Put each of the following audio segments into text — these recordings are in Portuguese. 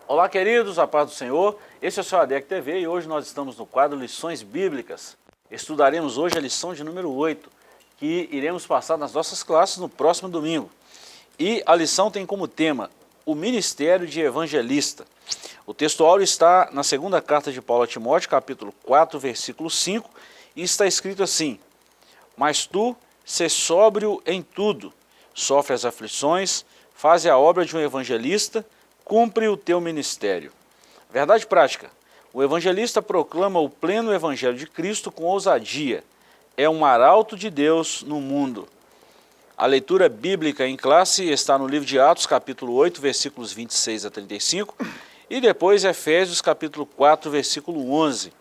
Olá, queridos, a paz do Senhor. Esse é o seu ADEC TV e hoje nós estamos no quadro Lições Bíblicas. Estudaremos hoje a lição de número 8, que iremos passar nas nossas classes no próximo domingo. E a lição tem como tema o ministério de evangelista. O texto áureo está na segunda carta de Paulo a Timóteo, capítulo 4, versículo 5, e está escrito assim: Mas tu, sê sóbrio em tudo, sofre as aflições, faze a obra de um evangelista, cumpre o teu ministério. Verdade prática. O evangelista proclama o pleno evangelho de Cristo com ousadia. É um arauto de Deus no mundo. A leitura bíblica em classe está no livro de Atos, capítulo 8, versículos 26 a 35, e depois Efésios, capítulo 4, versículo 11.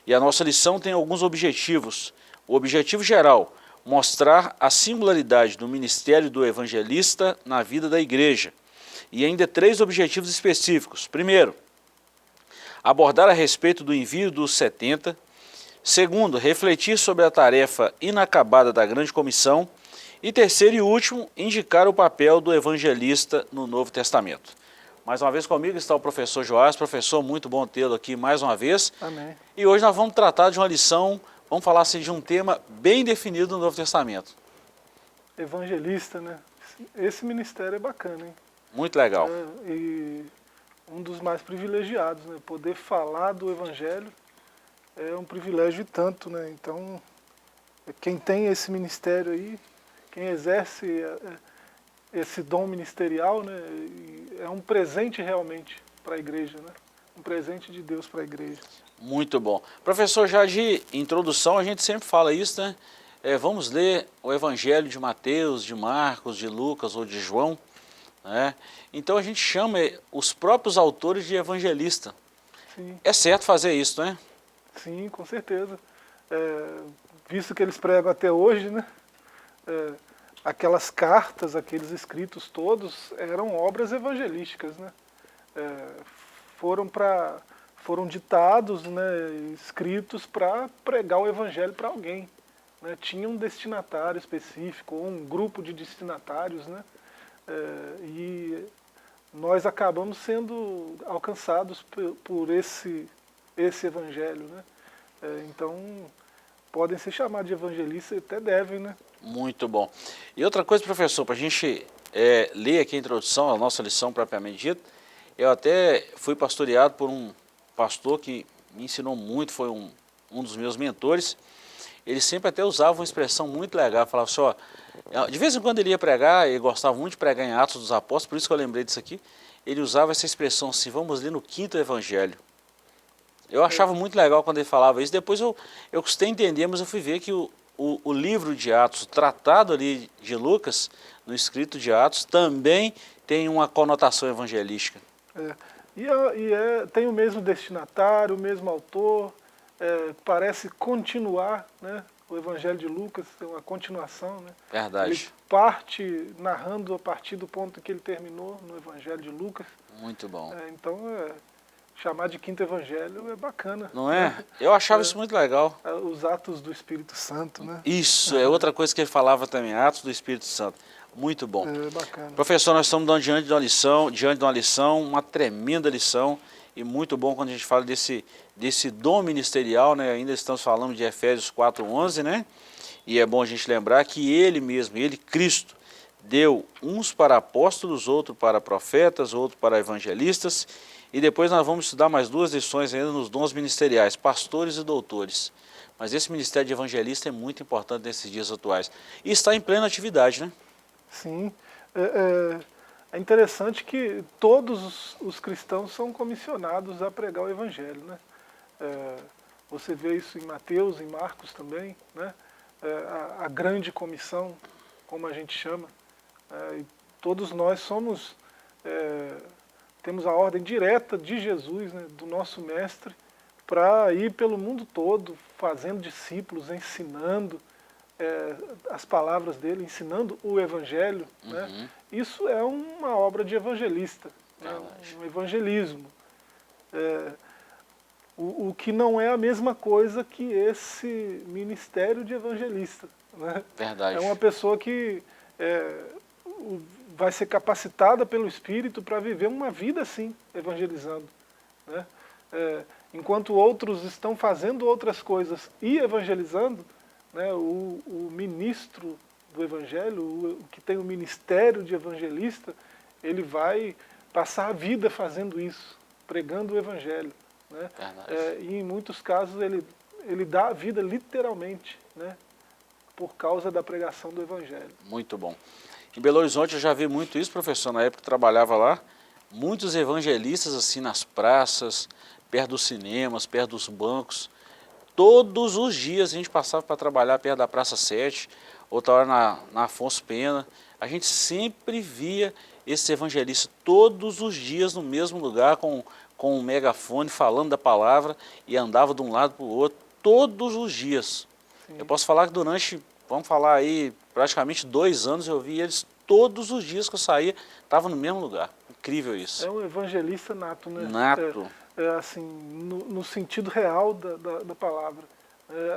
E a nossa lição tem alguns objetivos. O objetivo geral: mostrar a singularidade do ministério do evangelista na vida da igreja. E ainda 3 objetivos específicos. Primeiro, abordar a respeito do envio dos 70. Segundo, refletir sobre a tarefa inacabada da grande comissão. E terceiro e último, indicar o papel do evangelista no Novo Testamento. Mais uma vez comigo está o professor Joás. Professor, muito bom tê-lo aqui mais uma vez. Amém. E hoje nós vamos tratar de uma lição, vamos falar assim, de um tema bem definido no Novo Testamento. Evangelista, né? Esse ministério é bacana, hein? Muito legal. E um dos mais privilegiados, né? Poder falar do Evangelho é um privilégio e tanto, né? Então, quem tem esse ministério aí, quem exerce esse dom ministerial, né? É um presente realmente para a igreja, né? Um presente de Deus para a igreja. Muito bom. Professor, já de introdução a gente sempre fala isso, né? Vamos ler o Evangelho de Mateus, de Marcos, de Lucas ou de João, né? Então a gente chama os próprios autores de evangelista. Sim. É certo fazer isso, né? Sim, com certeza. Visto que eles pregam até hoje, né? Aquelas cartas, aqueles escritos todos eram obras evangelísticas, né? Foram ditados, né, escritos para pregar o evangelho para alguém, né? Tinha um destinatário específico, ou um grupo de destinatários, né? E nós acabamos sendo alcançados por esse evangelho, né? Então, podem ser chamados de evangelistas, até devem, né? Muito bom. E outra coisa, professor, para a gente ler aqui a introdução à nossa lição propriamente dita, eu até fui pastoreado por um pastor que me ensinou muito, foi um dos meus mentores. Ele sempre até usava uma expressão muito legal, falava assim, ó, de vez em quando ele ia pregar, ele gostava muito de pregar em Atos dos Apóstolos, por isso que eu lembrei disso aqui, ele usava essa expressão assim, vamos ler no 5º Evangelho. Eu achava muito legal quando ele falava isso, depois eu custei entender, mas eu fui ver que o livro de Atos, o tratado ali de Lucas, no escrito de Atos, também tem uma conotação evangelística. Tem o mesmo destinatário, o mesmo autor, parece continuar, né? O Evangelho de Lucas tem uma continuação, né? Verdade. Ele parte narrando a partir do ponto que ele terminou no Evangelho de Lucas. Muito bom. Então, chamar de 5º Evangelho é bacana. Não é? Eu achava isso muito legal. Os atos do Espírito Santo, né? Isso, é outra coisa que ele falava também, atos do Espírito Santo. Muito bom. Bacana. Professor, nós estamos diante de uma lição, uma tremenda lição, e muito bom quando a gente fala desse dom ministerial, né? Ainda estamos falando de Efésios 4:11, né? E é bom a gente lembrar que ele mesmo, ele, Cristo, deu uns para apóstolos, outros para profetas, outros para evangelistas, e depois nós vamos estudar mais 2 lições ainda nos dons ministeriais, pastores e doutores. Mas esse ministério de evangelista é muito importante nesses dias atuais. E está em plena atividade, né? Sim. É interessante que todos os cristãos são comissionados a pregar o Evangelho, né? Você vê isso em Mateus, em Marcos também, né? A grande comissão, como a gente chama. E todos nós temos a ordem direta de Jesus, né, do nosso mestre, para ir pelo mundo todo, fazendo discípulos, ensinando as palavras dele, ensinando o Evangelho. Né? Isso é uma obra de evangelista, né? Um evangelismo. O que não é a mesma coisa que esse ministério de evangelista. Né? Verdade. É uma pessoa que vai ser capacitada pelo Espírito para viver uma vida assim, evangelizando, né? Enquanto outros estão fazendo outras coisas e evangelizando, né, o ministro do Evangelho, o que tem o ministério de evangelista, ele vai passar a vida fazendo isso, pregando o Evangelho, né? E em muitos casos ele dá a vida literalmente, né, por causa da pregação do Evangelho. Muito bom. Em Belo Horizonte eu já vi muito isso, professor, na época que trabalhava lá, muitos evangelistas assim nas praças, perto dos cinemas, perto dos bancos. Todos os dias a gente passava para trabalhar perto da Praça 7, outra hora na Afonso Pena. A gente sempre via esses evangelistas todos os dias no mesmo lugar com um megafone falando da palavra e andava de um lado para o outro todos os dias. Sim. Eu posso falar que durante, vamos falar aí, praticamente 2 anos eu vi eles todos os dias que eu saía, estava no mesmo lugar. Incrível isso. É um evangelista nato, né? Nato. Assim, no sentido real da palavra.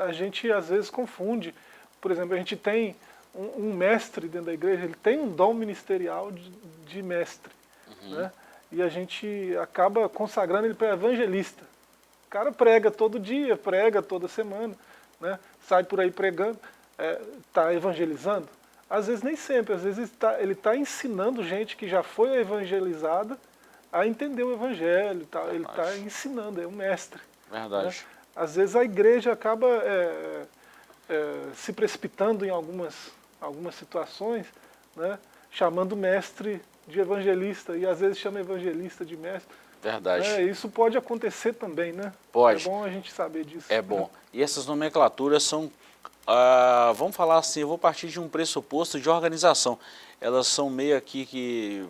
A gente às vezes confunde. Por exemplo, a gente tem um mestre dentro da igreja, ele tem um dom ministerial de mestre, né? E a gente acaba consagrando ele para evangelista. O cara prega todo dia, prega toda semana, né? Sai por aí pregando, está evangelizando. Às vezes nem sempre, às vezes ele está ensinando gente que já foi evangelizada a entender o Evangelho, tá? Ele está ensinando, é um mestre. Verdade. Né? Às vezes a igreja acaba se precipitando em algumas situações, né? Chamando o mestre de evangelista, e às vezes chama evangelista de mestre. Verdade. Isso pode acontecer também, né? Pode. É bom a gente saber disso. É bom. Né? E essas nomenclaturas são, vamos falar assim, eu vou partir de um pressuposto de organização. Elas são meio aqui que,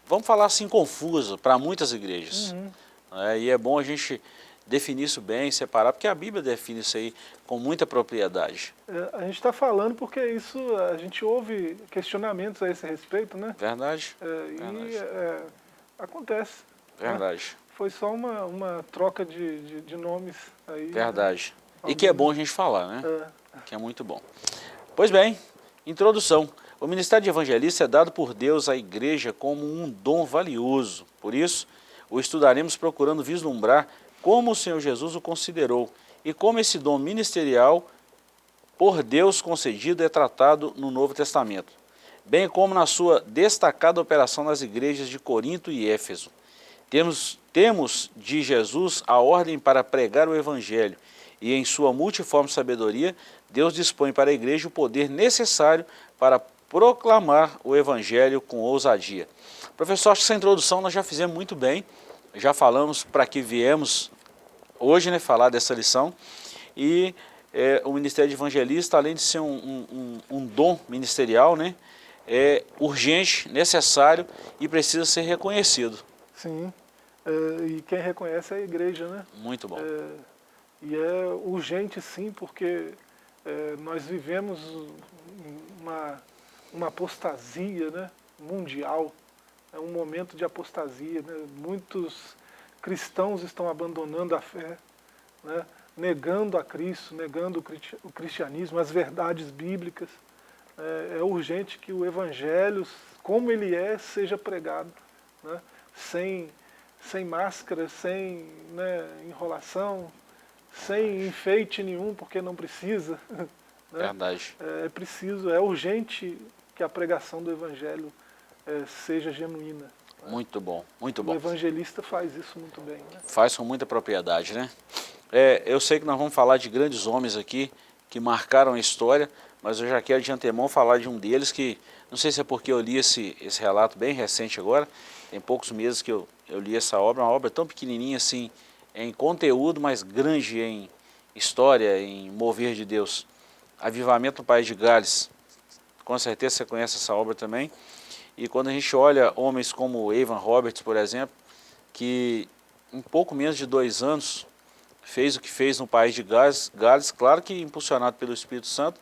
vamos falar assim, confusas para muitas igrejas. E é bom a gente definir isso bem, separar, porque a Bíblia define isso aí com muita propriedade. A gente está falando porque isso, a gente ouve questionamentos a esse respeito, né? Verdade. Verdade. Acontece. Verdade. Né? Foi só uma troca de nomes aí. Verdade. Né? E que é bom a gente falar, né? Que é muito bom. Pois bem, introdução. O ministério de evangelista é dado por Deus à igreja como um dom valioso. Por isso, o estudaremos procurando vislumbrar como o Senhor Jesus o considerou e como esse dom ministerial por Deus concedido é tratado no Novo Testamento, bem como na sua destacada operação nas igrejas de Corinto e Éfeso. Temos de Jesus a ordem para pregar o Evangelho e em sua multiforme sabedoria, Deus dispõe para a igreja o poder necessário para proclamar o Evangelho com ousadia. Professor, acho que essa introdução nós já fizemos muito bem, já falamos para que viemos hoje, né, falar dessa lição, e o ministério de evangelista, além de ser um dom ministerial, né, é urgente, necessário e precisa ser reconhecido. Sim, e quem reconhece é a igreja, né? Muito bom. E é urgente sim, porque nós vivemos uma apostasia, né, mundial, é um momento de apostasia, né? Muitos cristãos estão abandonando a fé, né? Negando a Cristo, negando o cristianismo, as verdades bíblicas. É urgente que o Evangelho, como ele seja pregado, né? Sem máscara, sem, né, enrolação, sem enfeite nenhum, porque não precisa. Né? Verdade. É urgente que a pregação do Evangelho seja genuína. Muito bom, muito bom. O evangelista faz isso muito bem. Né? Faz com muita propriedade, né? Eu sei que nós vamos falar de grandes homens aqui que marcaram a história, mas eu já quero de antemão falar de um deles que, não sei se é porque eu li esse relato bem recente agora, tem poucos meses que eu li essa obra, uma obra tão pequenininha assim, em conteúdo, mas grande em história, em mover de Deus. Avivamento no País de Gales, com certeza você conhece essa obra também. E quando a gente olha homens como Evan Roberts, por exemplo, que em pouco menos de 2 anos fez o que fez no País de Gales, claro que impulsionado pelo Espírito Santo,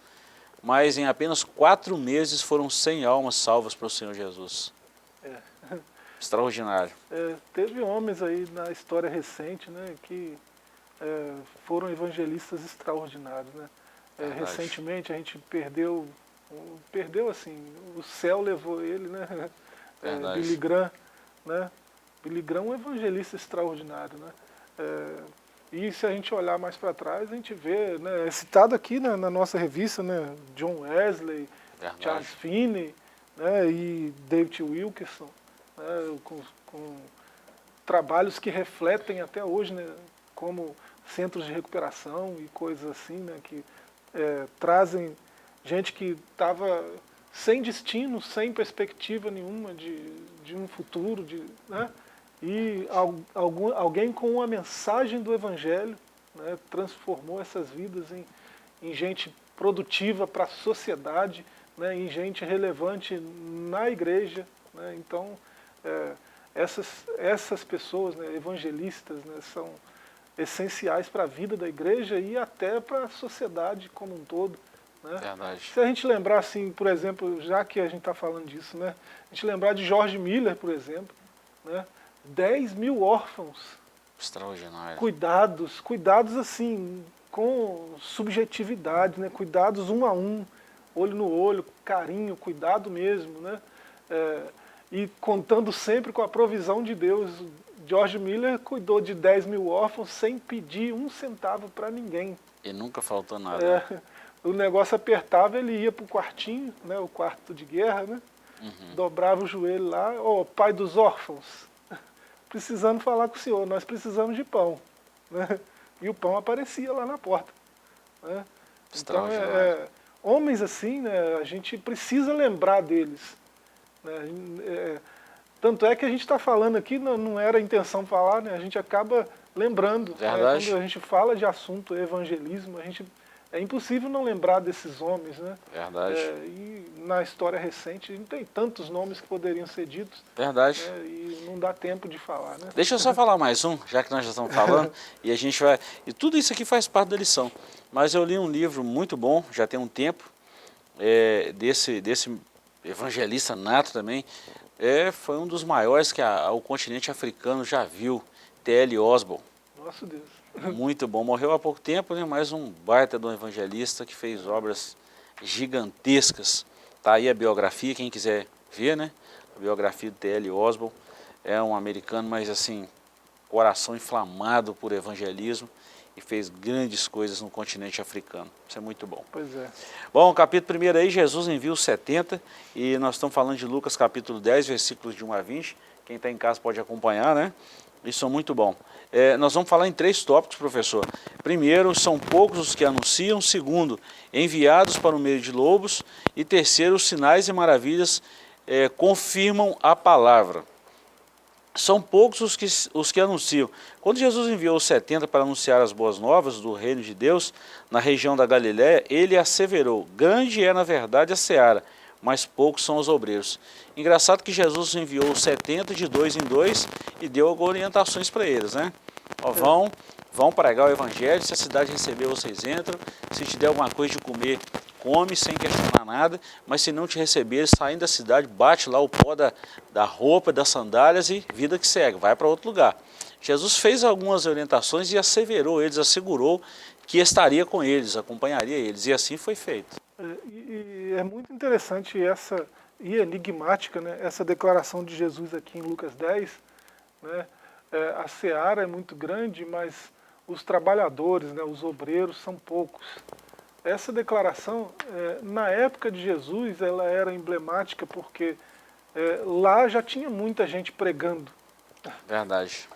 mas em apenas 4 meses foram 100 almas salvas para o Senhor Jesus. Extraordinário. Teve homens aí na história recente, né, que foram evangelistas extraordinários. Né? Recentemente a gente perdeu Perdeu assim, o céu levou ele, né? Verdade. Billy Graham, né? Billy Graham é um evangelista extraordinário, né? E se a gente olhar mais para trás, a gente vê, né, é citado aqui na nossa revista, né, John Wesley, Verdade. Charles Finney, né, e David Wilkerson, né, com trabalhos que refletem até hoje, né, como centros de recuperação e coisas assim, né, que trazem gente que estava sem destino, sem perspectiva nenhuma de um futuro, né, e alguém com uma mensagem do Evangelho, né, transformou essas vidas em gente produtiva para a sociedade, né, em gente relevante na igreja. Né, então, essas pessoas, né, evangelistas, né, são essenciais para a vida da igreja e até para a sociedade como um todo. Né? Verdade. Se a gente lembrar, assim, por exemplo, já que a gente está falando disso, né, a gente lembrar de George Miller, por exemplo, né, 10 mil órfãos, Extraordinário. cuidados assim, com subjetividade, né, cuidados um a um, olho no olho, carinho, cuidado mesmo, né, e contando sempre com a provisão de Deus. George Miller cuidou de 10 mil órfãos sem pedir um centavo para ninguém. E nunca faltou nada. O negócio apertava, ele ia para o quartinho, né, o quarto de guerra, né, dobrava o joelho lá, pai dos órfãos, precisando falar com o senhor, nós precisamos de pão. Né, e o pão aparecia lá na porta. Né. Então, homens assim, né, a gente precisa lembrar deles. Né, tanto é que a gente está falando aqui, não era a intenção falar, né, a gente acaba lembrando. Né, quando a gente fala de assunto evangelismo, é impossível não lembrar desses homens. Né? Verdade. E na história recente, não tem tantos nomes que poderiam ser ditos. Verdade. E não dá tempo de falar. Né? Deixa eu só falar mais um, já que nós já estamos falando, e a gente vai... E tudo isso aqui faz parte da lição. Mas eu li um livro muito bom, já tem um tempo, desse evangelista nato também, foi um dos maiores que o continente africano já viu, T.L. Osborne. Nossa Deus. Muito bom, morreu há pouco tempo, né? Mas um baita de um evangelista que fez obras gigantescas. Tá aí a biografia, quem quiser ver, né? A biografia do T.L. Osborne. É um americano, mas assim, coração inflamado por evangelismo e fez grandes coisas no continente africano. Isso é muito bom. Pois é. Bom, capítulo 1 aí, Jesus envia os 70, e nós estamos falando de Lucas capítulo 10, versículos de 1 a 20. Quem está em casa pode acompanhar, né? Isso é muito bom. Nós vamos falar em 3 tópicos, professor. Primeiro, são poucos os que anunciam. Segundo, enviados para o meio de lobos. E terceiro, os sinais e maravilhas confirmam a palavra. São poucos os que anunciam. Quando Jesus enviou os 70 para anunciar as boas novas do reino de Deus na região da Galiléia, ele asseverou: grande é na verdade a seara, mas poucos são os obreiros. Engraçado que Jesus enviou os 70 de 2 em 2 e deu algumas orientações para eles, né? Vão pregar o evangelho, se a cidade receber, vocês entram, se te der alguma coisa de comer, come sem questionar nada, mas se não te receber, saindo da cidade, bate lá o pó da roupa, das sandálias e vida que segue, vai para outro lugar. Jesus fez algumas orientações e asseverou eles, assegurou que estaria com eles, acompanharia eles, e assim foi feito. E é muito interessante e enigmática, né, essa declaração de Jesus aqui em Lucas 10. Né, a seara é muito grande, mas os trabalhadores, né, os obreiros são poucos. Essa declaração, na época de Jesus, ela era emblemática porque lá já tinha muita gente pregando. Verdade.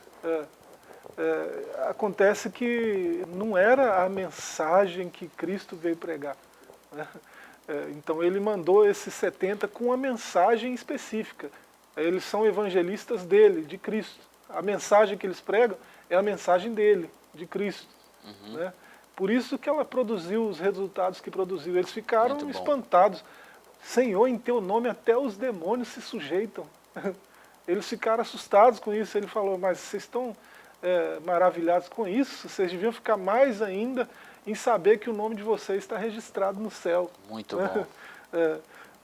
Acontece que não era a mensagem que Cristo veio pregar. Né? Então ele mandou esses 70 com uma mensagem específica. Eles são evangelistas dele, de Cristo. A mensagem que eles pregam é a mensagem dele, de Cristo. Né? Por isso que ela produziu os resultados que produziu. Eles ficaram espantados. Senhor, em teu nome até os demônios se sujeitam. Eles ficaram assustados com isso. Ele falou, mas vocês estão maravilhados com isso? Vocês deviam ficar mais ainda em saber que o nome de vocês está registrado no céu. Muito bom.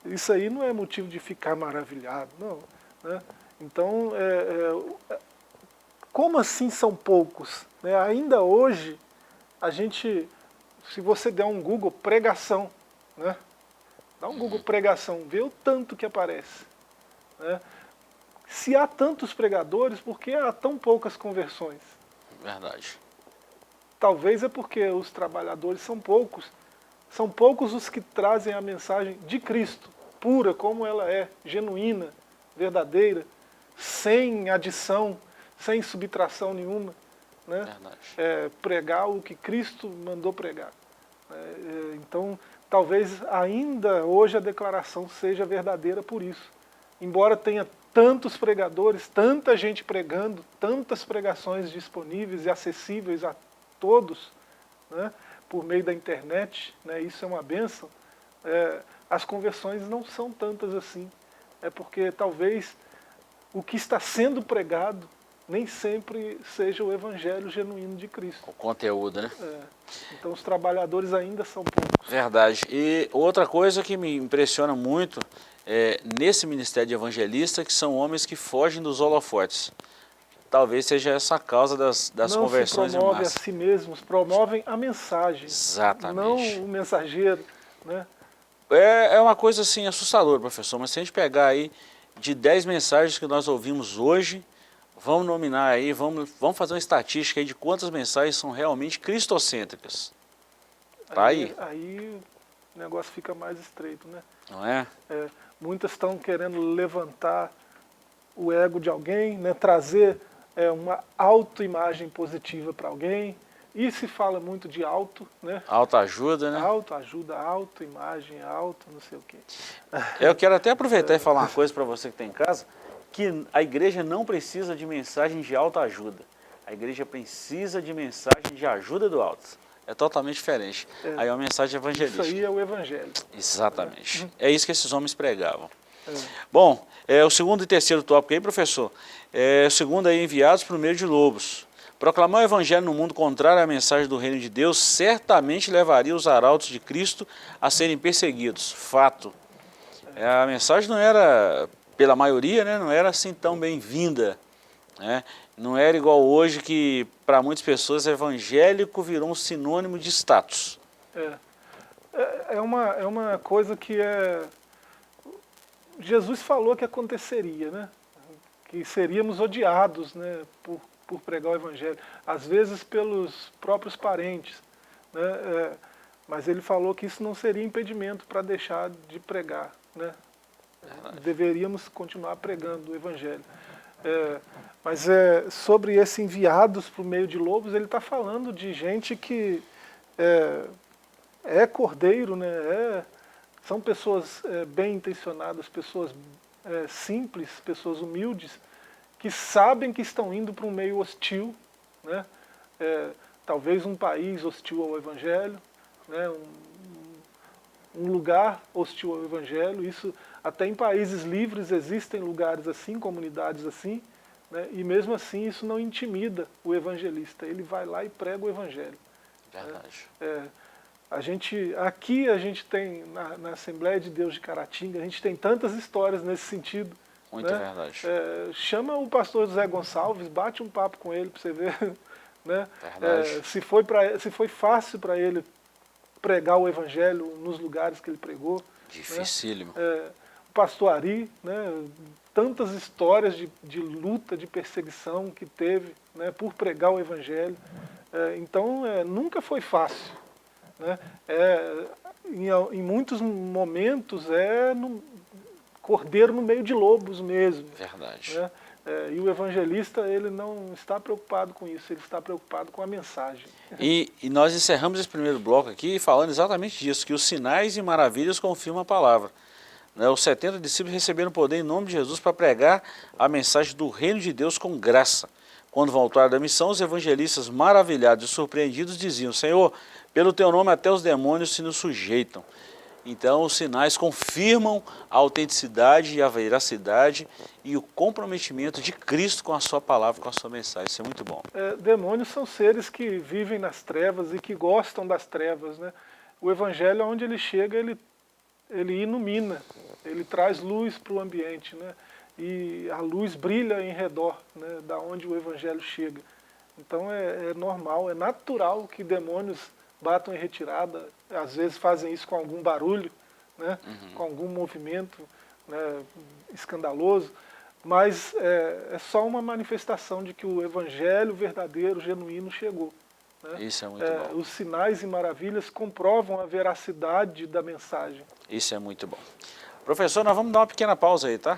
Isso aí não é motivo de ficar maravilhado, não. Né? Então, como assim são poucos? Né? Ainda hoje, a gente, se você der um Google, pregação, né? Dá um Google pregação, vê o tanto que aparece. Né? Se há tantos pregadores, por que há tão poucas conversões? Verdade. Talvez é porque os trabalhadores são poucos. São poucos os que trazem a mensagem de Cristo, pura como ela é, genuína, verdadeira, sem adição, sem subtração nenhuma. Né? Verdade. Pregar o que Cristo mandou pregar. Então, talvez ainda hoje a declaração seja verdadeira por isso. Embora tenha tantos pregadores, tanta gente pregando, tantas pregações disponíveis e acessíveis a todos, né, por meio da internet, né, isso é uma bênção, as conversões não são tantas assim. É porque talvez o que está sendo pregado nem sempre seja o evangelho genuíno de Cristo. O conteúdo, né? Então os trabalhadores ainda são poucos. Verdade. E outra coisa que me impressiona muito nesse ministério de evangelista, que são homens que fogem dos holofotes. Talvez seja essa a causa das conversões em não se promove massa. a si mesmos, promovem a mensagem. Exatamente. Não o mensageiro. Né? É uma coisa assim assustadora, professor, mas se a gente pegar aí de 10 mensagens que nós ouvimos hoje, vamos nominar aí, vamos fazer uma estatística aí de quantas mensagens são realmente cristocêntricas. Tá aí. Aí o negócio fica mais estreito, né? Não é? Muitas estão querendo levantar o ego de alguém, né? Trazer uma autoimagem positiva para alguém. E se fala muito de auto, né? Autoajuda, né? Autoajuda, autoimagem, auto, não sei o quê. Eu quero até aproveitar e falar uma coisa para você que está em casa, que a igreja não precisa de mensagem de autoajuda. A igreja precisa de mensagem de ajuda do alto. É totalmente diferente. Aí é uma mensagem evangelística. Isso aí é o evangelho. Exatamente. É isso que esses homens pregavam. Bom, o segundo e terceiro tópico aí, professor. O segundo aí, enviados por meio de lobos. Proclamar o evangelho no mundo contrário à mensagem do reino de Deus certamente levaria os arautos de Cristo a serem perseguidos. Fato. A mensagem não era, pela maioria, né, não era assim tão bem-vinda. Né? Não era igual hoje que, para muitas pessoas, evangélico virou um sinônimo de status. É uma coisa que Jesus falou que aconteceria, né? Que seríamos odiados, né, por pregar o evangelho, às vezes pelos próprios parentes, né? Mas ele falou que isso não seria impedimento para deixar de pregar, né? Deveríamos continuar pregando o evangelho. Mas sobre esse enviados por meio de lobos, ele está falando de gente que é cordeiro, né? São pessoas bem intencionadas, pessoas simples, pessoas humildes, que sabem que estão indo para um meio hostil, né? Talvez um país hostil ao evangelho, né? Um lugar hostil ao evangelho. Isso até em países livres existem lugares assim, comunidades assim, né? E mesmo assim isso não intimida o evangelista. Ele vai lá e prega o evangelho. Verdade. Aqui a gente tem, na Assembleia de Deus de Caratinga, a gente tem tantas histórias nesse sentido. Muito né? verdade. Chama o pastor José Gonçalves, bate um papo com ele para você ver. Né? Verdade. Se foi fácil para ele pregar o evangelho nos lugares que ele pregou. Dificílimo. Né? O pastor Ari, né? Tantas histórias de luta, de perseguição que teve, né? Por pregar o evangelho. Então, nunca foi fácil. Né? Em muitos momentos cordeiro no meio de lobos mesmo. Verdade. Né? E o evangelista, ele não está preocupado com isso, ele está preocupado com a mensagem. E nós encerramos esse primeiro bloco aqui falando exatamente disso, que os sinais e maravilhas confirmam a palavra. Os 70 discípulos receberam poder em nome de Jesus para pregar a mensagem do reino de Deus com graça. Quando voltaram da missão, os evangelistas, maravilhados e surpreendidos, diziam: Senhor, pelo teu nome até os demônios se nos sujeitam. Então os sinais confirmam a autenticidade e a veracidade e o comprometimento de Cristo com a sua palavra, com a sua mensagem. Isso é muito bom. Demônios são seres que vivem nas trevas e que gostam das trevas. Né? O evangelho, onde ele chega, ele ilumina, ele traz luz para o ambiente. Né? E a luz brilha em redor, né, da onde o evangelho chega. Então é normal, é natural que demônios batam em retirada, às vezes fazem isso com algum barulho, né, com algum movimento, né, escandaloso, mas é só uma manifestação de que o evangelho verdadeiro, genuíno, chegou. Né? Isso é muito bom. Os sinais e maravilhas comprovam a veracidade da mensagem. Isso é muito bom. Professor, nós vamos dar uma pequena pausa aí, tá?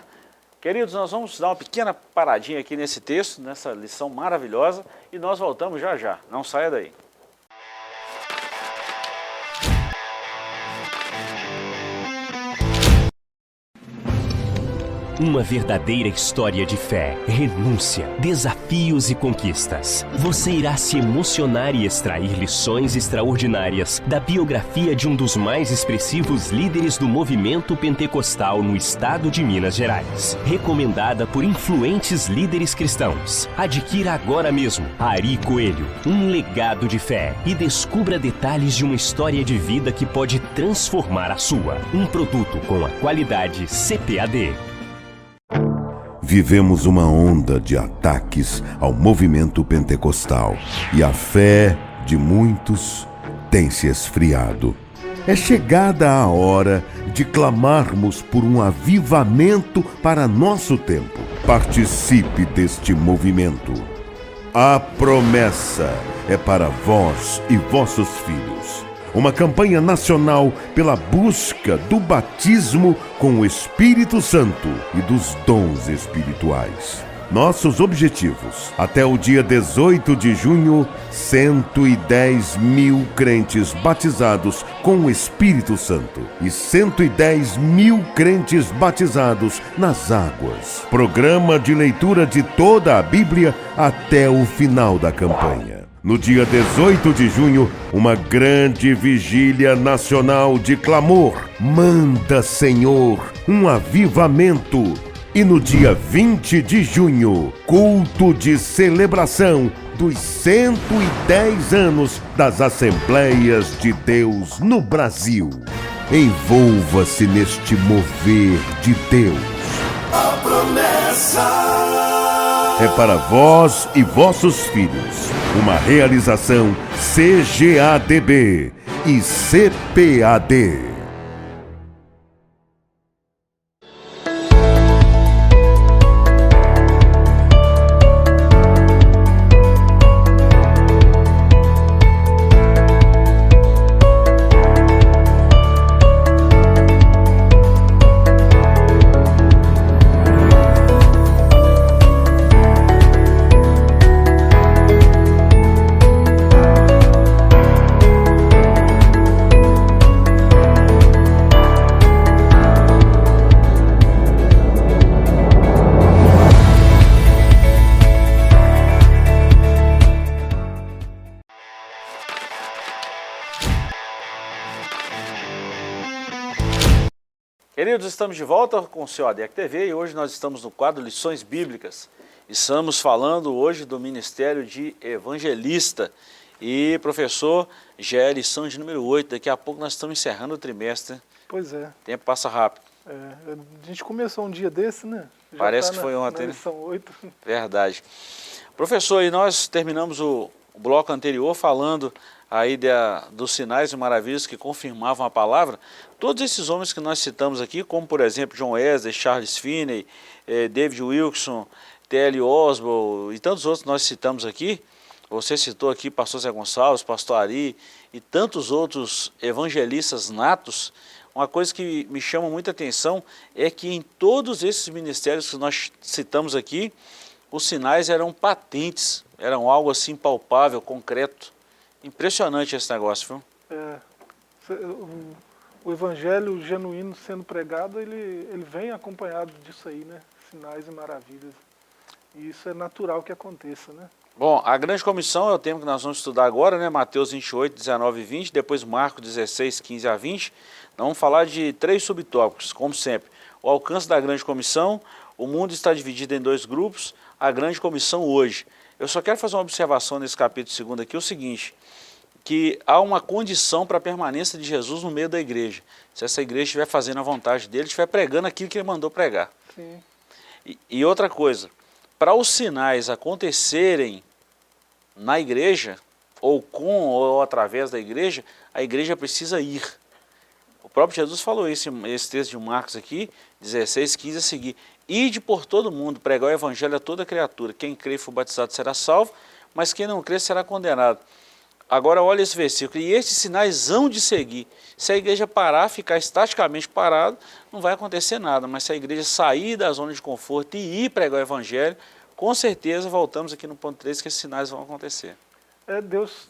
Queridos, nós vamos dar uma pequena paradinha aqui nesse texto, nessa lição maravilhosa, e nós voltamos já já. Não saia daí. Uma verdadeira história de fé, renúncia, desafios e conquistas. Você irá se emocionar e extrair lições extraordinárias da biografia de um dos mais expressivos líderes do movimento pentecostal no estado de Minas Gerais. Recomendada por influentes líderes cristãos. Adquira agora mesmo Ari Coelho, um legado de fé, e descubra detalhes de uma história de vida que pode transformar a sua. Um produto com a qualidade CPAD. Vivemos uma onda de ataques ao movimento pentecostal e a fé de muitos tem se esfriado. É chegada a hora de clamarmos por um avivamento para nosso tempo. Participe deste movimento. A promessa é para vós e vossos filhos. Uma campanha nacional pela busca do batismo com o Espírito Santo e dos dons espirituais. Nossos objetivos: até o dia 18 de junho, 110 mil crentes batizados com o Espírito Santo e 110 mil crentes batizados nas águas. Programa de leitura de toda a Bíblia até o final da campanha. No dia 18 de junho, uma grande vigília nacional de clamor. Manda, Senhor, um avivamento. E no dia 20 de junho, culto de celebração dos 110 anos das Assembleias de Deus no Brasil. Envolva-se neste mover de Deus. A promessa é para vós e vossos filhos. Uma realização CGADB e CPAD. Queridos, estamos de volta com o seu ADEC TV e hoje nós estamos no quadro Lições Bíblicas. Estamos falando hoje do Ministério de Evangelista. E, professor, já é a lição de número 8, daqui a pouco nós estamos encerrando o trimestre. Pois é. O tempo passa rápido. A gente começou um dia desse, né? Já Parece que foi ontem, na lição 8. Verdade. Professor, e nós terminamos o bloco anterior falando aí dos sinais e maravilhas que confirmavam a palavra. Todos esses homens que nós citamos aqui, como por exemplo John Wesley, Charles Finney, David Wilkerson, T.L. Osborne e tantos outros que nós citamos aqui, você citou aqui pastor Zé Gonçalves, pastor Ari e tantos outros evangelistas natos. Uma coisa que me chama muita atenção é que em todos esses ministérios que nós citamos aqui, os sinais eram patentes, eram algo assim palpável, concreto. Impressionante esse negócio, viu? O evangelho genuíno sendo pregado, ele vem acompanhado disso aí, né? Sinais e maravilhas. E isso é natural que aconteça, né? Bom, a grande comissão é o tema que nós vamos estudar agora, né? Mateus 28, 19 e 20, depois Marcos 16, 15 a 20. Nós vamos falar de 3 subtópicos, como sempre. O alcance da grande comissão, o mundo está dividido em 2 grupos, a grande comissão hoje. Eu só quero fazer uma observação nesse capítulo 2 aqui, o seguinte, que há uma condição para a permanência de Jesus no meio da igreja. Se essa igreja estiver fazendo a vontade dele, estiver pregando aquilo que ele mandou pregar. Sim. E outra coisa, para os sinais acontecerem na igreja, ou com ou através da igreja, a igreja precisa ir. próprio Jesus falou isso, esse texto de Marcos aqui, 16, 15 a seguir. Ide por todo mundo, pregar o evangelho a toda criatura. Quem crê e for batizado será salvo, mas quem não crê será condenado. Agora olha esse versículo, e estes sinais hão de seguir. Se a igreja parar, ficar estaticamente parado, não vai acontecer nada, mas se a igreja sair da zona de conforto e ir pregar o evangelho, com certeza voltamos aqui no ponto 3 que esses sinais vão acontecer.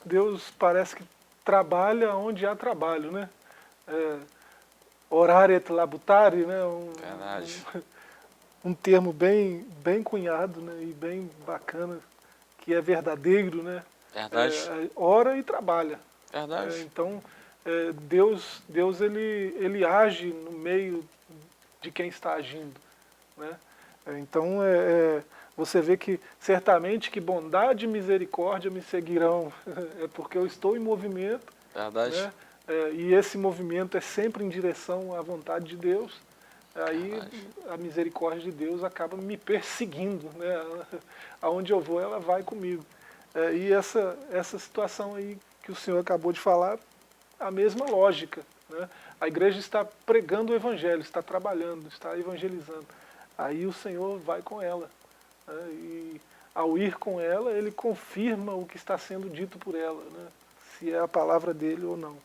Deus parece que trabalha onde há trabalho, né? Orare et labutare, né? Verdade. Um termo bem Cunhado, né? E bem bacana, que é verdadeiro, né? Verdade. Ora e trabalha. Verdade. Então, Deus ele age no meio de quem está agindo, né? Então, você vê que certamente que bondade e misericórdia me seguirão, é porque eu estou em movimento, Verdade. né? E esse movimento é sempre em direção à vontade de Deus. Aí Verdade. a misericórdia de Deus acaba me perseguindo, né? Aonde eu vou, ela vai comigo. E essa situação aí que o senhor acabou de falar, a mesma lógica, né? A igreja está pregando o evangelho, está trabalhando, está evangelizando. Aí o Senhor vai com ela, né? E ao ir com ela, ele confirma o que está sendo dito por ela, né? Se é a palavra dele ou não.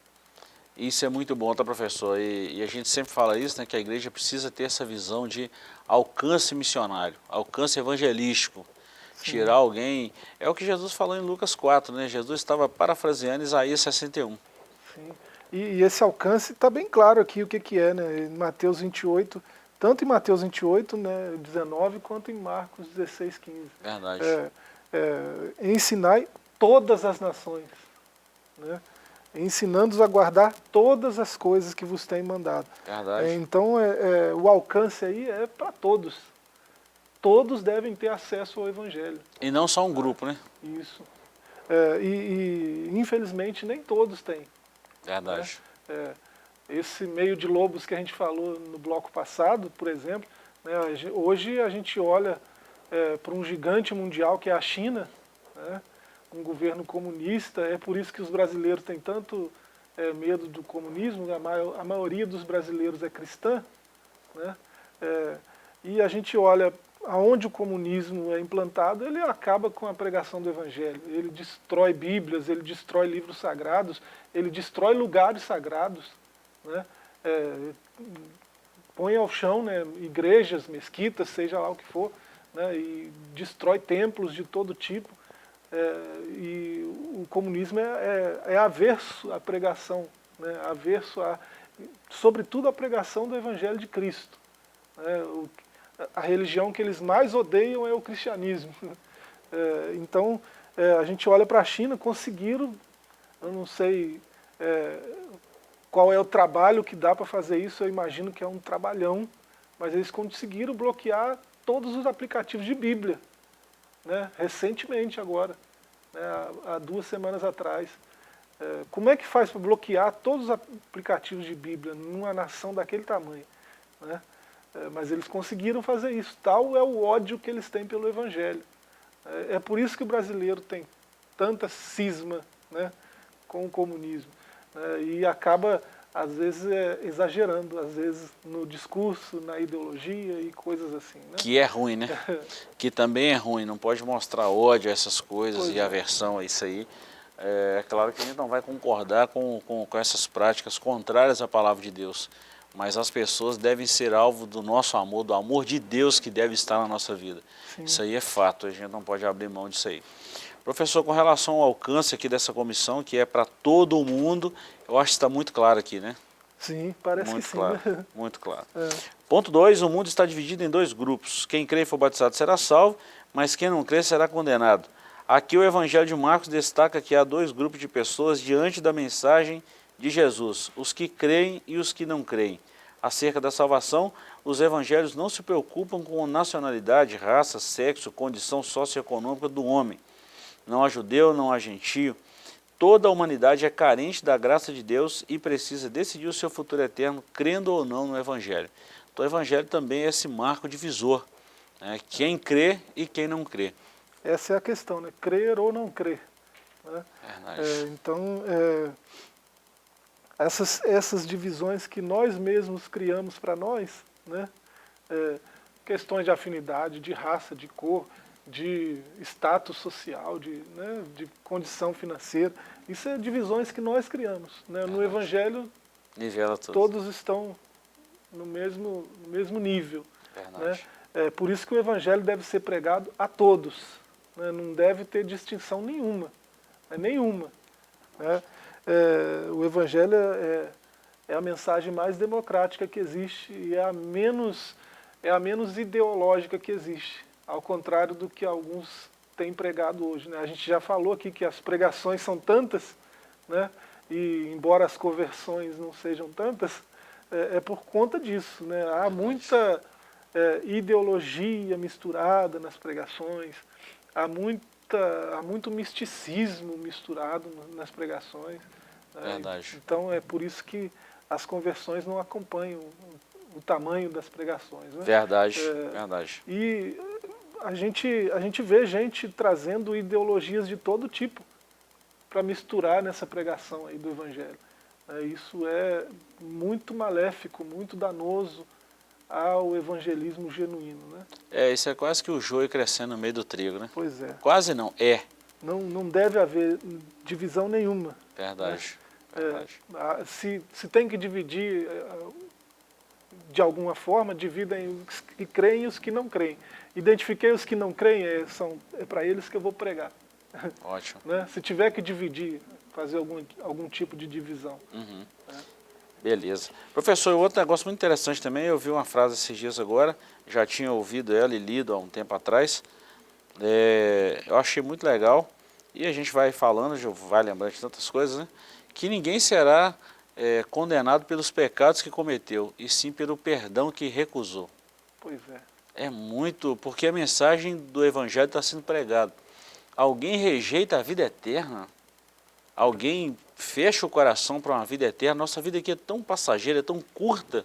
Isso é muito bom, tá, professor? E a gente sempre fala isso, né, que a igreja precisa ter essa visão de alcance missionário, alcance evangelístico. Sim. Tirar alguém, é o que Jesus falou em Lucas 4, né? Jesus estava parafraseando Isaías 61. Sim. E esse alcance está bem claro aqui o que é, né? Em Mateus 28, tanto em Mateus 28, né, 19, quanto em Marcos 16, 15. Verdade. Ensinai todas as nações, né? Ensinando-os a guardar todas as coisas que vos tenho mandado. Verdade. Então, o alcance aí é para todos. Todos devem ter acesso ao Evangelho. E não só um grupo, né? Isso. Infelizmente, nem todos têm. Verdade. Né? Esse meio de lobos que a gente falou no bloco passado, por exemplo, né, hoje a gente olha para um gigante mundial que é a China, né, um governo comunista. É por isso que os brasileiros têm tanto medo do comunismo. A maioria dos brasileiros é cristã, né? E a gente olha aonde o comunismo é implantado, ele acaba com a pregação do evangelho. Ele destrói bíblias, ele destrói livros sagrados, ele destrói lugares sagrados, né? Põe ao chão, né, igrejas, mesquitas, seja lá o que for, né, e destrói templos de todo tipo. E o comunismo é averso à pregação, né, averso sobretudo à pregação do evangelho de Cristo. A religião que eles mais odeiam é o cristianismo. Então, a gente olha para a China, conseguiram, eu não sei qual é o trabalho que dá para fazer isso, eu imagino que é um trabalhão, mas eles conseguiram bloquear todos os aplicativos de Bíblia, né, recentemente agora, né, há 2 semanas atrás. Como é que faz para bloquear todos os aplicativos de Bíblia numa nação daquele tamanho, né? Mas eles conseguiram fazer isso. Tal é o ódio que eles têm pelo Evangelho. É por isso que o brasileiro tem tanta cisma, né, com o comunismo, né, e acaba, às vezes, exagerando, às vezes, no discurso, na ideologia e coisas assim, né? Que é ruim, né? Que também é ruim, não pode mostrar ódio a essas coisas Pois e aversão a isso aí. É claro que a gente não vai concordar com essas práticas contrárias à palavra de Deus. Mas as pessoas devem ser alvo do nosso amor, do amor de Deus que deve estar na nossa vida. Sim. Isso aí é fato, a gente não pode abrir mão disso aí. Professor, com relação ao alcance aqui dessa comissão, que é para todo mundo, eu acho que está muito claro aqui, né? Sim, parece Muito que sim, claro, né? muito claro. É. Ponto 2, o mundo está dividido em 2 grupos. Quem crê e for batizado será salvo, mas quem não crê será condenado. Aqui o Evangelho de Marcos destaca que há 2 grupos de pessoas diante da mensagem de Jesus, os que creem e os que não creem. Acerca da salvação, os evangelhos não se preocupam com nacionalidade, raça, sexo, condição socioeconômica do homem. Não há judeu, não há gentio. Toda a humanidade é carente da graça de Deus e precisa decidir o seu futuro eterno, crendo ou não no Evangelho. Então o Evangelho também é esse marco divisor, né? Quem crê e quem não crê. Essa é a questão, né? Crer ou não crer, né? Verdade. Então, essas divisões que nós mesmos criamos para nós, né? Questões de afinidade, de raça, de cor, de status social, né, de condição financeira. Isso é divisões que nós criamos, né? No Evangelho, nivela tudo. todos estão no mesmo nível. Verdade. Né? Por isso que o Evangelho deve ser pregado a todos, né? Não deve ter distinção nenhuma. Nenhuma. Né? O Evangelho é a mensagem mais democrática que existe e é a menos ideológica que existe, ao contrário do que alguns têm pregado hoje. Né? A gente já falou aqui que as pregações são tantas, né? E embora as conversões não sejam tantas, é por conta disso. Né? Há muita ideologia misturada nas pregações, há muito misticismo misturado nas pregações. Verdade. Então é por isso que as conversões não acompanham o tamanho das pregações. Né? Verdade, verdade. E a gente vê gente trazendo ideologias de todo tipo para misturar nessa pregação aí do Evangelho. Isso é muito maléfico, muito danoso ao evangelismo genuíno. Né? Isso é quase que o joio crescendo no meio do trigo, né? Pois é. Quase não, Não deve haver divisão nenhuma. Verdade. Né? Verdade. Se tem que dividir de alguma forma, dividem os que creem e os que não creem. Identifiquei os que não creem, é para eles que eu vou pregar. Ótimo. Né? Se tiver que dividir, fazer algum tipo de divisão. Uhum. Beleza. Professor, outro negócio muito interessante também, eu vi uma frase esses dias agora, já tinha ouvido ela e lido há um tempo atrás, eu achei muito legal, e a gente vai falando, já vai lembrando de tantas coisas, né? Que ninguém será condenado pelos pecados que cometeu, e sim pelo perdão que recusou. Pois é. É muito, porque a mensagem do Evangelho está sendo pregada. Alguém rejeita a vida eterna, alguém fecha o coração para uma vida eterna. Nossa vida aqui é tão passageira, é tão curta,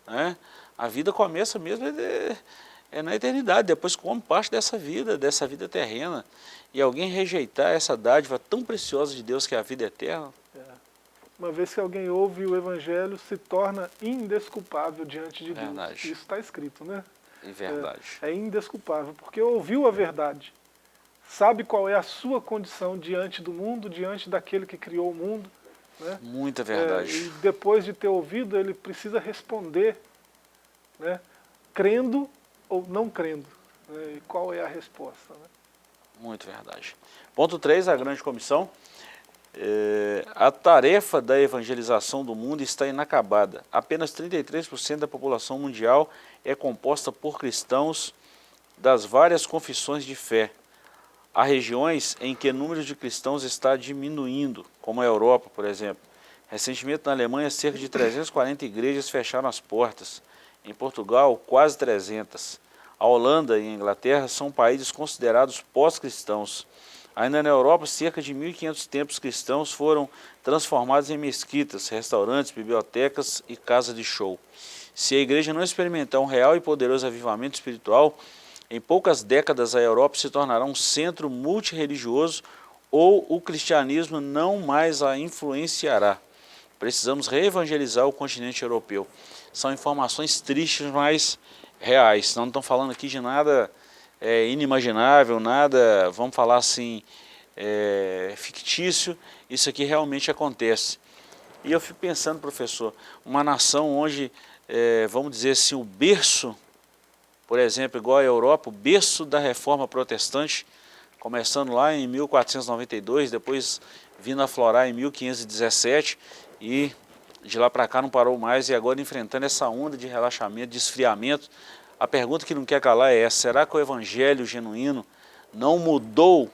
né? A vida começa mesmo na eternidade, depois come parte dessa vida terrena. E alguém rejeitar essa dádiva tão preciosa de Deus que é a vida eterna. Uma vez que alguém ouve o Evangelho, se torna indesculpável diante de Verdade. Deus. Isso está escrito, né? É verdade. É indesculpável, porque ouviu a verdade. Sabe qual é a sua condição diante do mundo, diante daquele que criou o mundo. Né? Muita verdade. E depois de ter ouvido, ele precisa responder, né? Crendo ou não crendo. Né? E qual é a resposta? Né? Muito verdade. Ponto 3, a grande comissão. A tarefa da evangelização do mundo está inacabada. Apenas 33% da população mundial é composta por cristãos das várias confissões de fé. Há regiões em que o número de cristãos está diminuindo, como a Europa, por exemplo. Recentemente, na Alemanha, cerca de 340 igrejas fecharam as portas. Em Portugal, quase 300. A Holanda e a Inglaterra são países considerados pós-cristãos. Ainda na Europa, cerca de 1.500 templos cristãos foram transformados em mesquitas, restaurantes, bibliotecas e casas de show. Se a igreja não experimentar um real e poderoso avivamento espiritual, em poucas décadas a Europa se tornará um centro multirreligioso ou o cristianismo não mais a influenciará. Precisamos reevangelizar o continente europeu. São informações tristes, mas reais. Não estamos falando aqui de nada inimaginável, nada, vamos falar assim, fictício. Isso aqui realmente acontece. E eu fico pensando, professor, uma nação onde, vamos dizer assim, o berço, por exemplo, igual a Europa, o berço da reforma protestante, começando lá em 1492, depois vindo a florar em 1517, e de lá para cá não parou mais, e agora enfrentando essa onda de relaxamento, de esfriamento. A pergunta que não quer calar é essa: será que o evangelho genuíno não mudou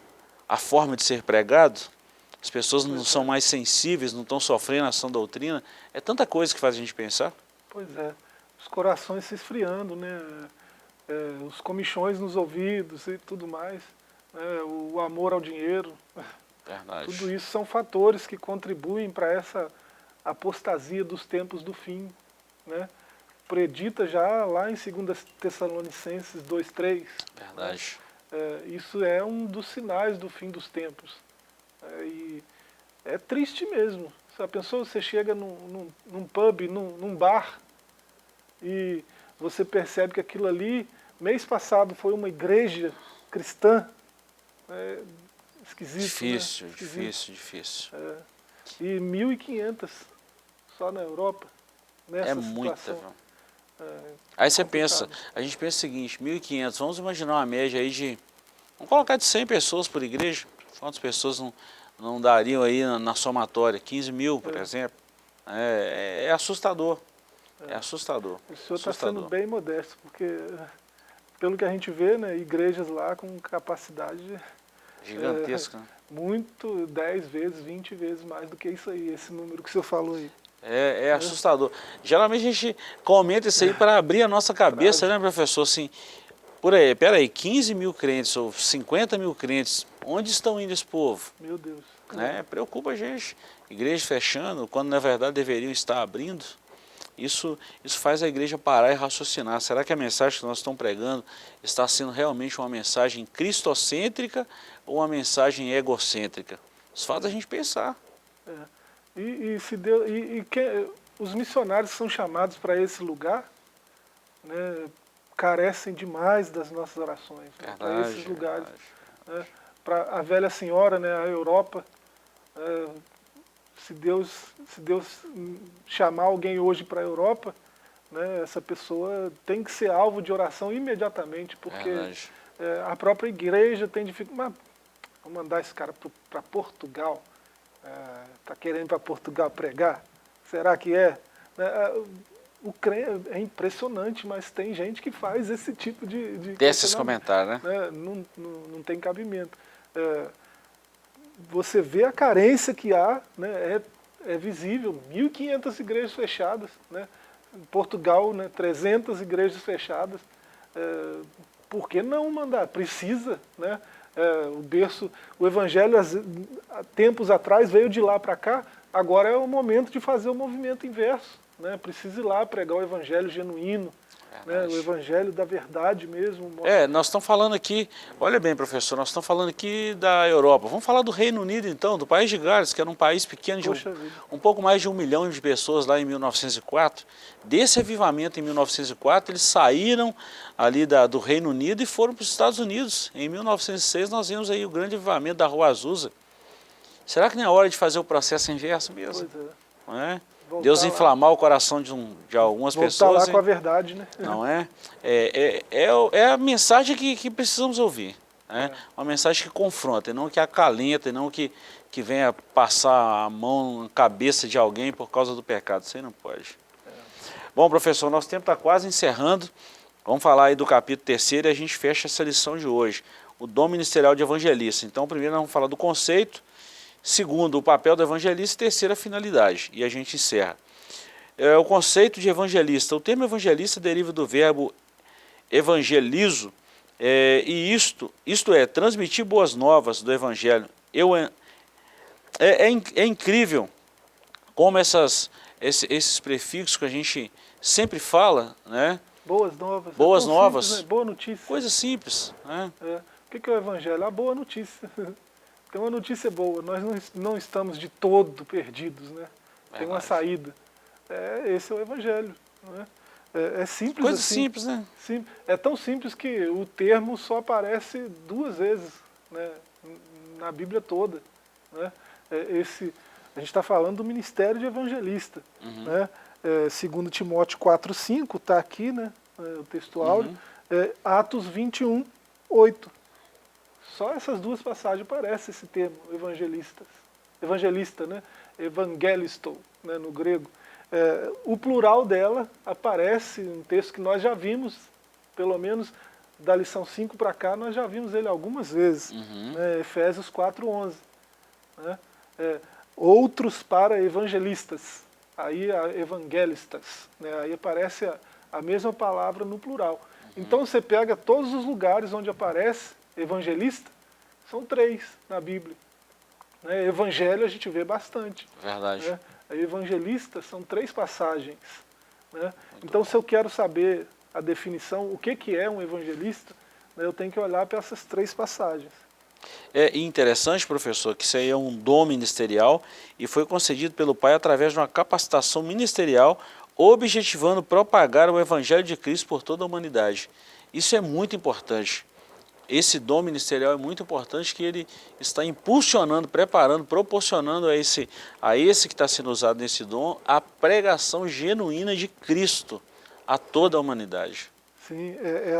a forma de ser pregado? As pessoas não são mais sensíveis, não estão sofrendo a sã doutrina? É tanta coisa que faz a gente pensar. Pois é, os corações se esfriando, né? Os comichões nos ouvidos e tudo mais, né? O amor ao dinheiro. Verdade. Tudo isso são fatores que contribuem para essa apostasia dos tempos do fim, né? Predita já lá em 2 Tessalonicenses 2:3. Verdade. Isso é um dos sinais do fim dos tempos. E é triste mesmo Já pensou, você chega num pub, num bar, e você percebe que aquilo ali, mês passado, foi uma igreja cristã? É esquisito, Difícil, né? Esquisito. difícil. É. E 1.500 só na Europa, nessa É muita, situação. viu? Aí você complicado. pensa, a gente pensa o seguinte, 1.500, vamos imaginar uma média aí de, vamos colocar de 100 pessoas por igreja, quantas pessoas não dariam aí na somatória? 15 mil, por exemplo. É assustador, é assustador. O senhor está assustador. sendo bem modesto, porque, pelo que a gente vê, né, igrejas lá com capacidade Gigantesca, né? muito, 10 vezes, 20 vezes mais do que isso aí, esse número que o senhor falou aí. É assustador. Geralmente a gente comenta isso aí para abrir a nossa cabeça, né, professor? Assim, por aí, peraí, 15 mil crentes ou 50 mil crentes, onde estão indo esse povo? Meu Deus. Né? Preocupa a gente. Igreja fechando, quando na verdade deveriam estar abrindo. Isso faz a igreja parar e raciocinar. Será que a mensagem que nós estamos pregando está sendo realmente uma mensagem cristocêntrica ou uma mensagem egocêntrica? Isso faz a gente pensar. Os missionários que são chamados para esse lugar, né, carecem demais das nossas orações, né, para esses lugares. Né, para a velha senhora, né, a Europa, se Deus chamar alguém hoje para a Europa, né, essa pessoa tem que ser alvo de oração imediatamente, porque a própria igreja tem dificuldade. Vou mandar esse cara para Portugal. Está querendo ir para Portugal pregar? Será que é? É impressionante, mas tem gente que faz esse tipo de desses comentários, né? Não tem cabimento. Você vê a carência que há, né? É visível, 1.500 igrejas fechadas, né? Em Portugal, né, 300 igrejas fechadas. Por que não mandar? Precisa, né? O evangelho, há tempos atrás, veio de lá para cá, agora é o momento de fazer o movimento inverso. Né? Precisa ir lá pregar o evangelho genuíno, né? O evangelho da verdade mesmo. Nós estamos falando aqui, olha bem, professor, nós estamos falando aqui da Europa. Vamos falar do Reino Unido, então, do país de Gales, que era um país pequeno, de um pouco mais de 1 milhão de pessoas lá em 1904. Desse avivamento em 1904, eles saíram ali do Reino Unido e foram para os Estados Unidos. Em 1906, nós vimos aí o grande avivamento da Rua Azusa. Será que não é hora de fazer o processo inverso mesmo? Pois é. Não é? Deus inflamar o coração de algumas pessoas. Voltar lá com a verdade, né? Não é? É a mensagem que precisamos ouvir. Né? Uma mensagem que confronta, e não que acalenta, e não que venha passar a mão na cabeça de alguém por causa do pecado. Isso aí não pode. Bom, professor, nosso tempo está quase encerrando. Vamos falar aí do capítulo 3 e a gente fecha essa lição de hoje. O dom ministerial de evangelista. Então, primeiro nós vamos falar do conceito. Segundo, o papel do evangelista, e terceira, a finalidade. E a gente encerra. O conceito de evangelista. O termo evangelista deriva do verbo evangelizo, e isto é, transmitir boas novas do evangelho. É incrível como esses prefixos que a gente sempre fala, né? Boas novas. Boas novas. Simples, né? Boa notícia. Coisa simples. Né? O que é o evangelho? A boa notícia. Tem uma notícia boa, nós não estamos de todo perdidos, né? Tem uma saída. Esse é o evangelho. Né? É simples Coisa assim. simples, né? É tão simples que o termo só aparece 2 vezes, né, na Bíblia toda. Né? A gente está falando do ministério de evangelista. Né? 2 Timóteo 4,5 está aqui, né, o texto áureo. Atos 21, 8. Só essas 2 passagens aparece esse termo, evangelista, né? Evangelisto, né, no grego. O plural dela aparece em um texto que nós já vimos, pelo menos da lição 5 para cá, nós já vimos ele algumas vezes. Né, Efésios 4:11. Né? Outros para evangelistas, aí evangelistas, né, aí aparece a mesma palavra no plural. Então você pega todos os lugares onde aparece evangelista, são 3 na Bíblia. Né? Evangelho a gente vê bastante. Verdade. Né? Evangelista são 3 passagens. Né? Então, se eu quero saber a definição, o que é um evangelista, né, eu tenho que olhar para essas 3 passagens. É interessante, professor, que isso aí é um dom ministerial e foi concedido pelo Pai através de uma capacitação ministerial, objetivando propagar o Evangelho de Cristo por toda a humanidade. Isso é muito importante. Esse dom ministerial é muito importante, que ele está impulsionando, preparando, proporcionando a esse que está sendo usado nesse dom, a pregação genuína de Cristo a toda a humanidade. Sim,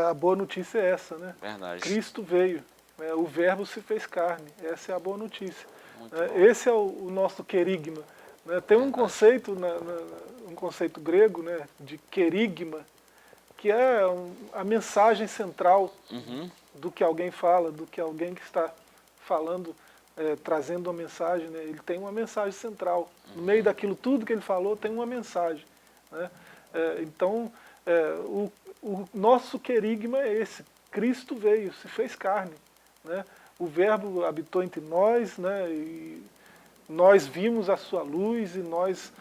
a boa notícia é essa, né? Verdade. Cristo veio, né? O Verbo se fez carne, essa é a boa notícia. Muito Né? bom. Esse é o nosso querigma. Né? Tem um conceito, um conceito grego, né, de querigma, que é a mensagem central do que alguém fala, do que alguém que está falando, trazendo uma mensagem, né? Ele tem uma mensagem central. No meio daquilo tudo que ele falou, tem uma mensagem. Né? Então, o nosso querigma é esse. Cristo veio, se fez carne. Né? O Verbo habitou entre nós, né? E nós vimos a sua luz e nós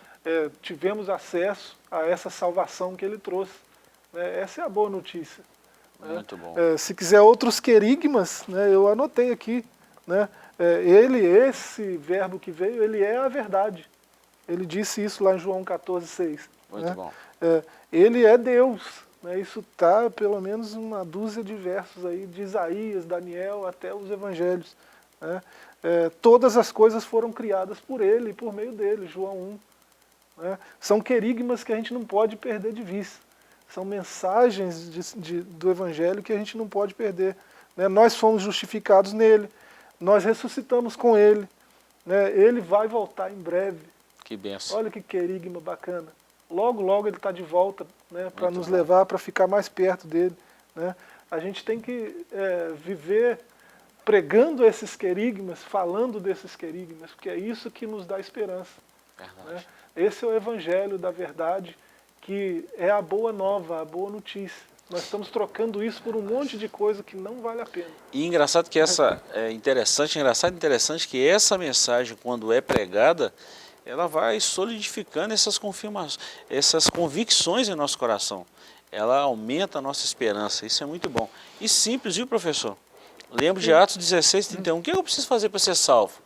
tivemos acesso a essa salvação que ele trouxe. Né? Essa é a boa notícia. Muito bom. Se quiser outros querigmas, né, eu anotei aqui. Né? Esse Verbo que veio, ele é a verdade. Ele disse isso lá em João 14,6. Muito né? bom. Ele é Deus. Né? Isso está pelo menos uma dúzia de versos aí, de Isaías, Daniel, até os Evangelhos. Né? Todas as coisas foram criadas por ele e por meio dele, João 1. Né? São querigmas que a gente não pode perder de vista. São mensagens do Evangelho que a gente não pode perder. Né? Nós fomos justificados nele, nós ressuscitamos com ele. Né? Ele vai voltar em breve. Que benção. Olha que querigma bacana. Logo, logo ele está de volta, né, para nos bom. levar, para ficar mais perto dele. Né? A gente tem que viver pregando esses querigmas, falando desses querigmas, porque é isso que nos dá esperança. Verdade. Né? Esse é o Evangelho da verdade, que é a boa nova, a boa notícia. Nós estamos trocando isso por um monte de coisa que não vale a pena. E engraçado que interessante que essa mensagem, quando é pregada, ela vai solidificando essas convicções em nosso coração. Ela aumenta a nossa esperança, isso é muito bom. E simples, viu, professor? Lembro de Atos 16:31. O que eu preciso fazer para ser salvo?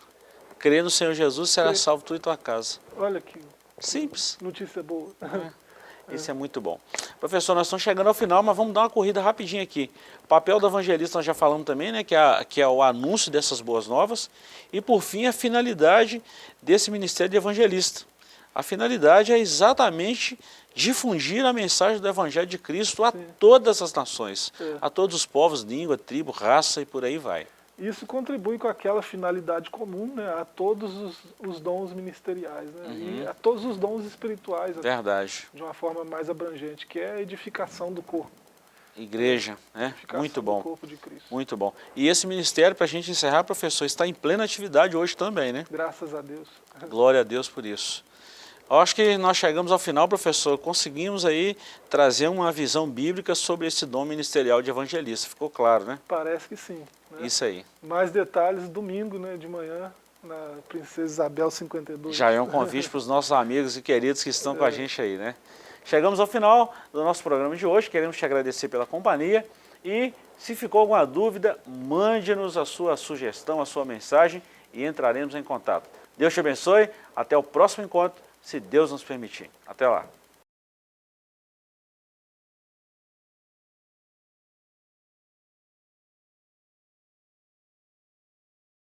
Crer no Senhor Jesus, será salvo tu e tua casa. Olha que Simples. notícia boa. Isso é muito bom. Professor, nós estamos chegando ao final, mas vamos dar uma corrida rapidinho aqui. O papel do evangelista nós já falamos também, né, que é o anúncio dessas boas novas. E por fim, a finalidade desse ministério de evangelista. A finalidade é exatamente difundir a mensagem do Evangelho de Cristo a todas as nações, a todos os povos, língua, tribo, raça e por aí vai. Isso contribui com aquela finalidade comum, né, a todos os dons ministeriais, né, e a todos os dons espirituais, Verdade. de uma forma mais abrangente, que é a edificação do corpo. Igreja, né? Edificação Muito do bom. corpo de Cristo. Muito bom. E esse ministério, para a gente encerrar, professor, está em plena atividade hoje também, né? Graças a Deus. Glória a Deus por isso. Eu acho que nós chegamos ao final, professor, conseguimos aí trazer uma visão bíblica sobre esse dom ministerial de evangelista. Ficou claro, né? Parece que sim. Né? Isso aí. Mais detalhes domingo, né, de manhã, na Princesa Isabel 52. Já é um convite para os nossos amigos e queridos que estão com a gente aí, né? Chegamos ao final do nosso programa de hoje, queremos te agradecer pela companhia e se ficou alguma dúvida, mande-nos a sua sugestão, a sua mensagem e entraremos em contato. Deus te abençoe, até o próximo encontro, se Deus nos permitir. Até lá.